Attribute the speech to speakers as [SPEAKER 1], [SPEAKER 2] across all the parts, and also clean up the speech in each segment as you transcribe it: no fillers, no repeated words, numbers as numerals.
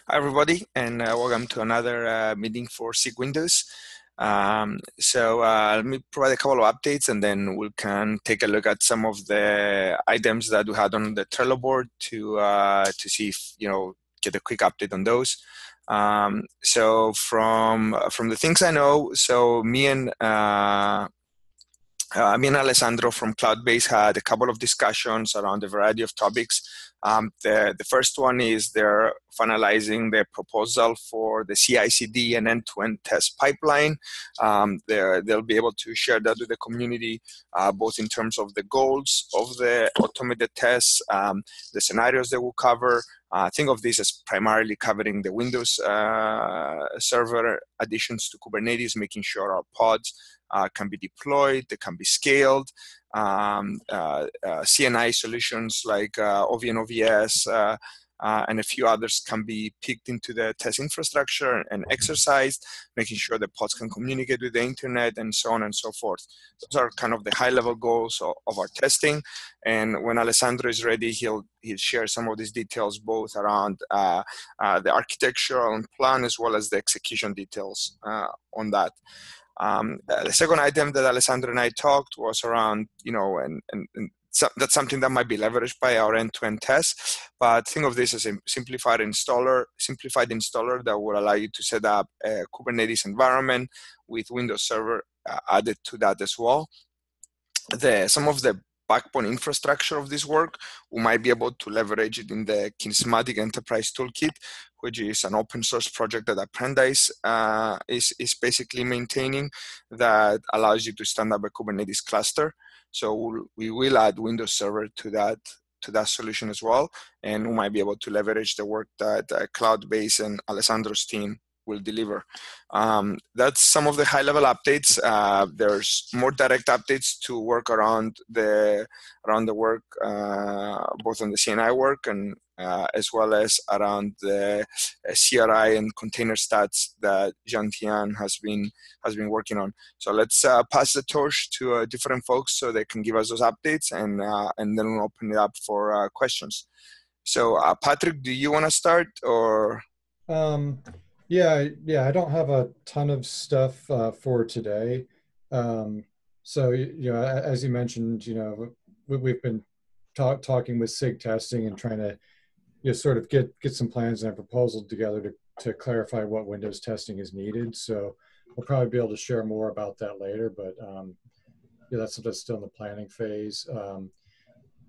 [SPEAKER 1] Hi, everybody, and welcome to another meeting for SIG Windows. Let me provide a couple of updates, and then we can take a look at some of the items that we had on the Trello board to see if get a quick update on those. From the things I know, me and Alessandro from Cloudbase had a couple of discussions around a variety of topics. The first one is they're finalizing the proposal for the CI/CD and end-to-end test pipeline. They'll be able to share that with the community, both in terms of the goals of the automated tests, the scenarios they will cover. Think of this as primarily covering the Windows server additions to Kubernetes, making sure our pods can be deployed, they can be scaled. CNI solutions like OV and OVS and a few others can be picked into the test infrastructure and exercised, making sure the pods can communicate with the internet and so on and so forth. Those are kind of the high-level goals of our testing. And when Alessandro is ready, he'll share some of these details, both around the architectural plan as well as the execution details on that. The second item that Alessandro and I talked was around, that's something that might be leveraged by our end-to-end tests. But think of this as a simplified installer that will allow you to set up a Kubernetes environment with Windows Server added to that as well. Some of the backbone infrastructure of this work, we might be able to leverage it in the Kinesmatic Enterprise Toolkit, which is an open source project that Apprentice is basically maintaining, that allows you to stand up a Kubernetes cluster. So we will add Windows Server to that solution as well, and we might be able to leverage the work that Cloudbase and Alessandro's team will deliver. That's some of the high-level updates. There's more direct updates to work around the work, both on the CNI work and as well as around the CRI and container stats that Jean-Tian has been working on. So let's pass the torch to different folks so they can give us those updates, and then we'll open it up for questions. So Patrick, do you want to start or?
[SPEAKER 2] Yeah, I don't have a ton of stuff for today. As you mentioned, we've been talking with SIG testing and trying to sort of get some plans and a proposal together to clarify what Windows testing is needed. So we'll probably be able to share more about that later, but that's still in the planning phase.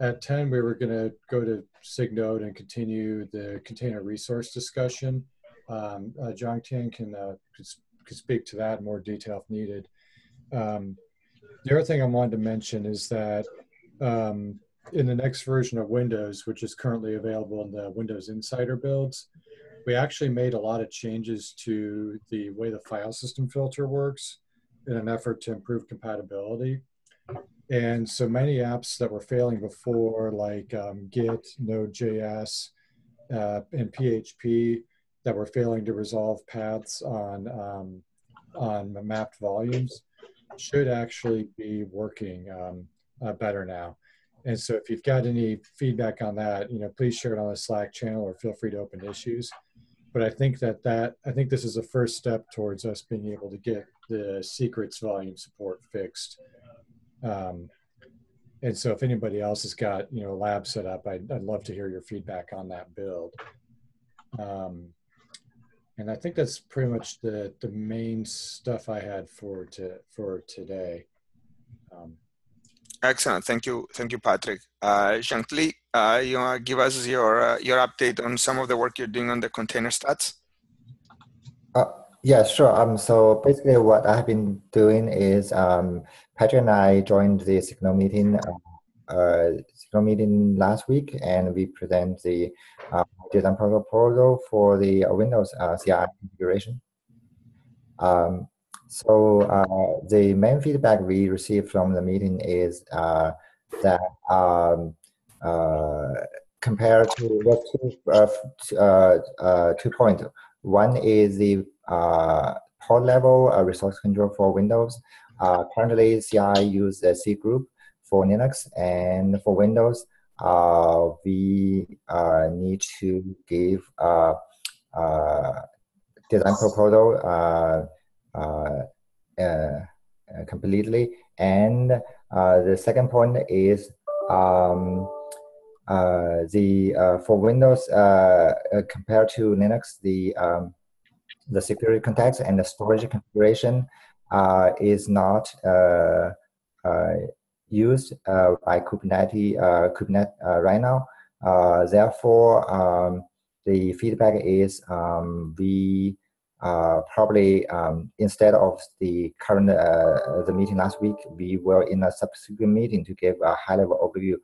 [SPEAKER 2] At 10, we were going to go to SIG Node and continue the container resource discussion. Jiang-Tian could speak to that in more detail if needed. The other thing I wanted to mention is that in the next version of Windows, which is currently available in the Windows Insider builds, we actually made a lot of changes to the way the file system filter works in an effort to improve compatibility. And so many apps that were failing before, like Git, Node.js, and PHP, that were failing to resolve paths on mapped volumes, should actually be working better now. And so if you've got any feedback on that, please share it on the Slack channel or feel free to open issues. But I think I think this is a first step towards us being able to get the secrets volume support fixed. And so if anybody else has got a lab set up, I'd love to hear your feedback on that build. And I think that's pretty much the main stuff I had for today.
[SPEAKER 1] Excellent, thank you, Patrick. Jean-Li, you want to give us your update on some of the work you're doing on the container stats?
[SPEAKER 3] Yeah, sure. So basically, what I've been doing is Patrick and I joined the Signal meeting last week, and we present the design proposal for the Windows CI configuration. So the main feedback we received from the meeting is that compared to the 2 points, one is the pod level resource control for Windows. Currently, CI uses the C group for Linux, and for Windows, we need to give design proposal completely. And the second point is for Windows compared to Linux, the security context and the storage configuration is not used by Kubernetes right now. Therefore, the feedback is we probably instead of the current the meeting last week, we will in a subsequent meeting to give a high-level overview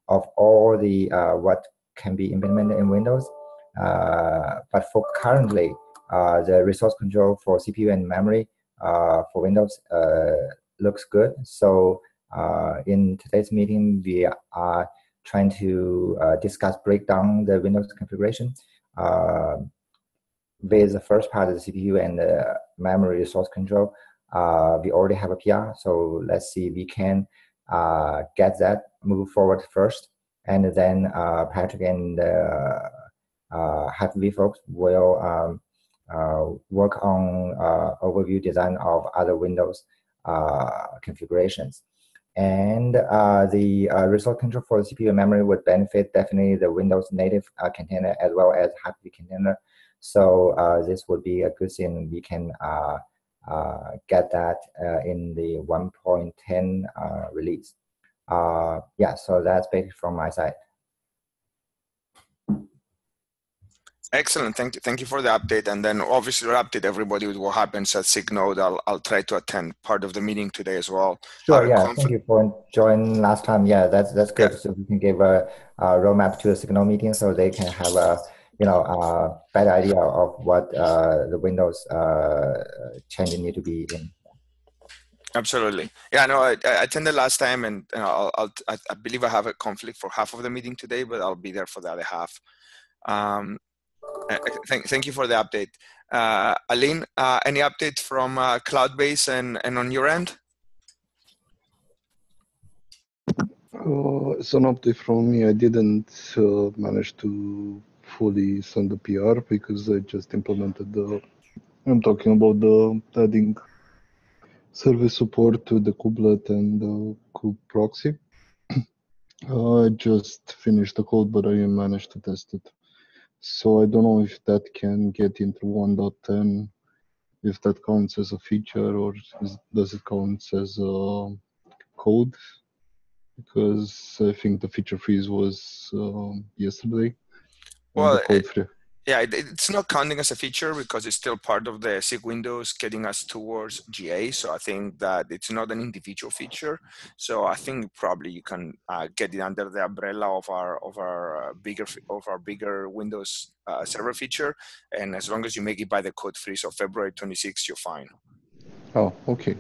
[SPEAKER 3] of all the what can be implemented in Windows. But for currently, the resource control for CPU and memory for Windows looks good. So in today's meeting, we are trying to break down the Windows configuration with the first part of the CPU and the memory resource control. We already have a PR, so let's see if we can get that move forward first, and then Patrick and Happy folks will work on overview design of other Windows configurations. And the resource control for the CPU and memory would benefit definitely the Windows native container as well as Happy container. So this would be a good thing. We can get that in the 1.10 release. Yeah, so that's basically from my side.
[SPEAKER 1] Excellent. Thank you for the update. And then obviously we'll update everybody with what happens at SIG Node. I'll try to attend part of the meeting today as well.
[SPEAKER 3] Sure. Yeah. Thank you for joining last time. Yeah, that's good. Yeah. So we can give a roadmap to a Signal meeting, so they can have a better idea of what the Windows change need to be in.
[SPEAKER 1] Absolutely. Yeah, no, I attended last time, and I believe I have a conflict for half of the meeting today, but I'll be there for the other half. Thank you for the update. Aline, any update from Cloudbase and on your end?
[SPEAKER 4] It's an update from me. I didn't manage to fully send the PR because I just implemented I'm talking about the adding service support to the kubelet and the kube proxy. I just finished the code, but I didn't manage to test it. So I don't know if that can get into 1.10, if that counts as a feature, or does it count as code? Because I think the feature freeze was yesterday.
[SPEAKER 1] Well,
[SPEAKER 4] code free.
[SPEAKER 1] Yeah, it's not counting as a feature because it's still part of the SIG Windows getting us towards GA. So I think that it's not an individual feature. So I think probably you can get it under the umbrella of our bigger Windows server feature. And as long as you make it by the code freeze of February 26th, you're fine.
[SPEAKER 4] Oh, okay.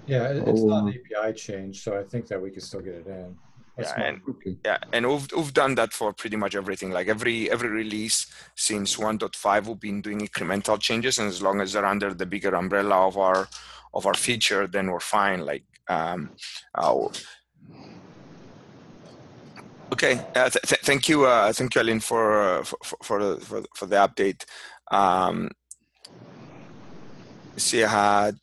[SPEAKER 2] Yeah, it's not an API change, so I think that we can still get it in.
[SPEAKER 1] And we've done that for pretty much everything. Like every release since 1.5, we've been doing incremental changes, and as long as they're under the bigger umbrella of our feature, then we're fine. Like okay, thank you, Aline, for the update. See, I had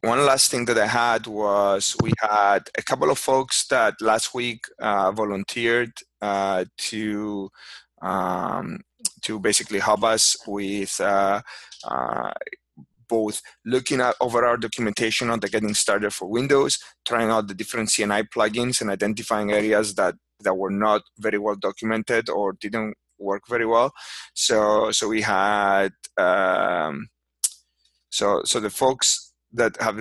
[SPEAKER 1] one last thing that I had was we had a couple of folks that last week volunteered to basically help us with both looking at over our documentation on the getting started for Windows, trying out the different CNI plugins and identifying areas that were not very well documented or didn't work very well. So we had so the folks that have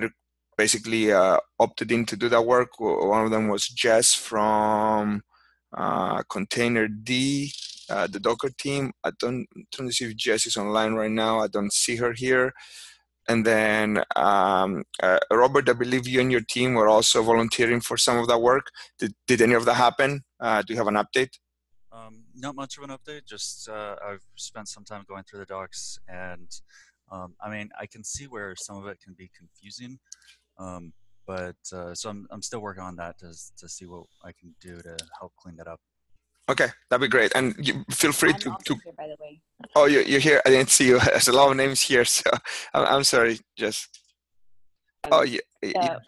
[SPEAKER 1] basically opted in to do that work, one of them was Jess from Container D, the Docker team. I'm trying to see if Jess is online right now. I don't see her here. And then Robert, I believe you and your team were also volunteering for some of that work. Did any of that happen? Do you have an update?
[SPEAKER 5] Not much of an update. Just I've spent some time going through the docs, and I mean, I can see where some of it can be confusing, but so I'm still working on that to see what I can do to help clean that up.
[SPEAKER 1] Okay, that'd be great. And you feel free
[SPEAKER 6] I'm also here, by the way.
[SPEAKER 1] Oh, you're here. I didn't see you. There's a lot of names here, so I'm sorry. Just oh yeah.
[SPEAKER 6] So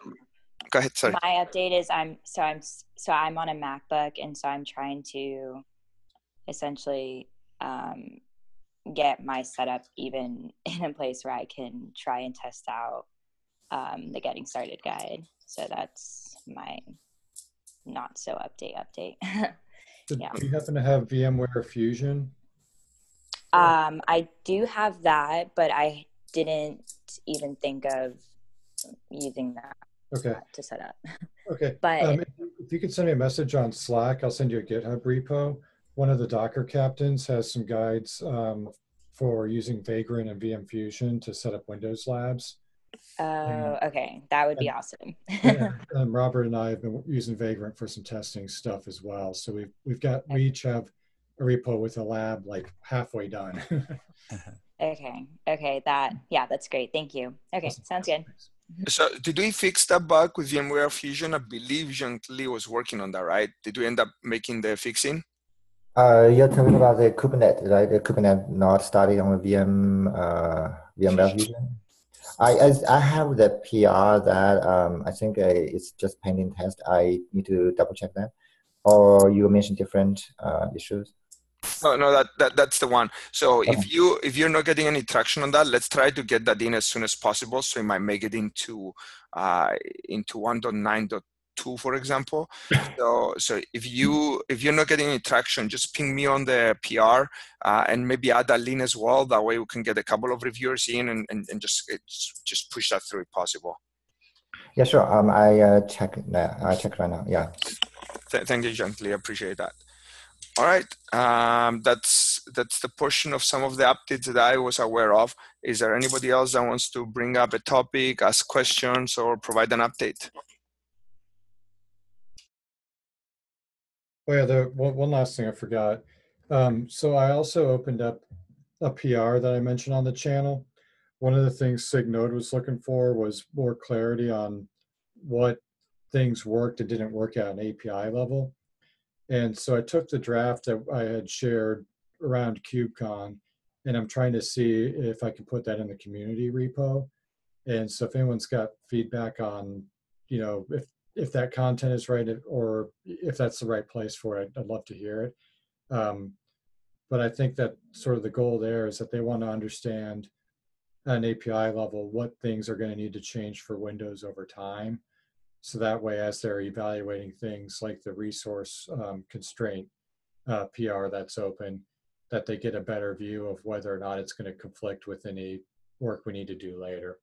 [SPEAKER 1] Go ahead. Sorry.
[SPEAKER 6] my update is I'm on a MacBook, and so I'm trying to essentially get my setup even in a place where I can try and test out the getting started guide. So that's my not so update. Yeah.
[SPEAKER 2] Do you happen to have VMware Fusion?
[SPEAKER 6] I do have that, but I didn't even think of using that to set up.
[SPEAKER 2] Okay.
[SPEAKER 6] But
[SPEAKER 2] if you could send me a message on Slack, I'll send you a GitHub repo. One of the Docker captains has some guides for using Vagrant and VM Fusion to set up Windows labs.
[SPEAKER 6] Oh, okay. That would be awesome.
[SPEAKER 2] Robert and I have been using Vagrant for some testing stuff as well. So we each have a repo with a lab like halfway done.
[SPEAKER 6] Okay. That's great. Thank you. Okay, sounds good.
[SPEAKER 1] So did we fix that bug with VMware Fusion? I believe Jean-Claude was working on that, right? Did we end up making the fixing?
[SPEAKER 3] You're talking about the Kubernetes, right? The Kubernetes not starting on VMware Fusion. I have the PR that I think it's just pending test. I need to double check that. Or you mentioned different issues.
[SPEAKER 1] No, that's the one. So okay. if you're not getting any traction on that, let's try to get that in as soon as possible. So we might make it into 1.9.2, for example. So if you're not getting any traction, just ping me on the PR and maybe add that link as well. That way we can get a couple of reviewers in and just push that through if possible.
[SPEAKER 3] Yeah, sure. I check that. I check right now. Yeah.
[SPEAKER 1] Thank you, Jean-Claude. I appreciate that. All right, that's the portion of some of the updates that I was aware of. Is there anybody else that wants to bring up a topic, ask questions, or provide an update?
[SPEAKER 2] Oh yeah, one last thing I forgot. So I also opened up a PR that I mentioned on the channel. One of the things SIG Node was looking for was more clarity on what things worked and didn't work at an API level. And so I took the draft that I had shared around KubeCon, and I'm trying to see if I can put that in the community repo. And so if anyone's got feedback on, if that content is right or if that's the right place for it, I'd love to hear it. But I think that sort of the goal there is that they want to understand at an API level what things are going to need to change for Windows over time. So that way, as they're evaluating things like the resource constraint PR that's open, that they get a better view of whether or not it's going to conflict with any work we need to do later.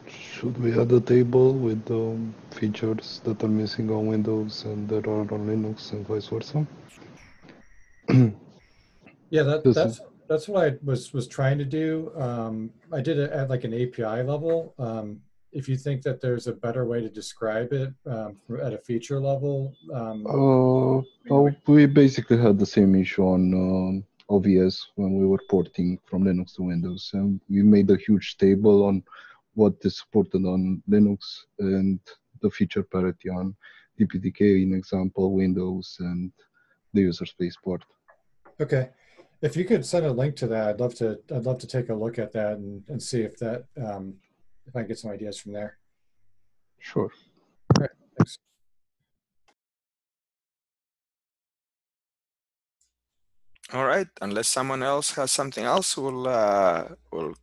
[SPEAKER 4] Should we add a table with the features that are missing on Windows and that are on Linux and vice versa?
[SPEAKER 2] Yeah, that's what I was trying to do. I did it at like an API level. If you think that there's a better way to describe it at a feature level.
[SPEAKER 4] We basically had the same issue on OVS when we were porting from Linux to Windows, and we made a huge table on what is supported on Linux and the feature parity on DPDK, in example, Windows, and the user space port.
[SPEAKER 2] Okay. If you could send a link to that, I'd love to take a look at that and see if that if I can get some ideas from there.
[SPEAKER 4] Sure.
[SPEAKER 2] All right, thanks.
[SPEAKER 1] All right, unless someone else has something else, we'll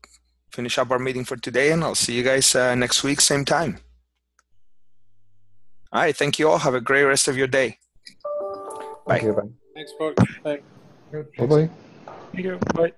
[SPEAKER 1] finish up our meeting for today, and I'll see you guys next week, same time. All right, thank you all. Have a great rest of your day. Bye.
[SPEAKER 3] Thank you. Bye.
[SPEAKER 7] Thanks, folks. Bye.
[SPEAKER 4] Bye-bye.
[SPEAKER 7] Thank you. Bye.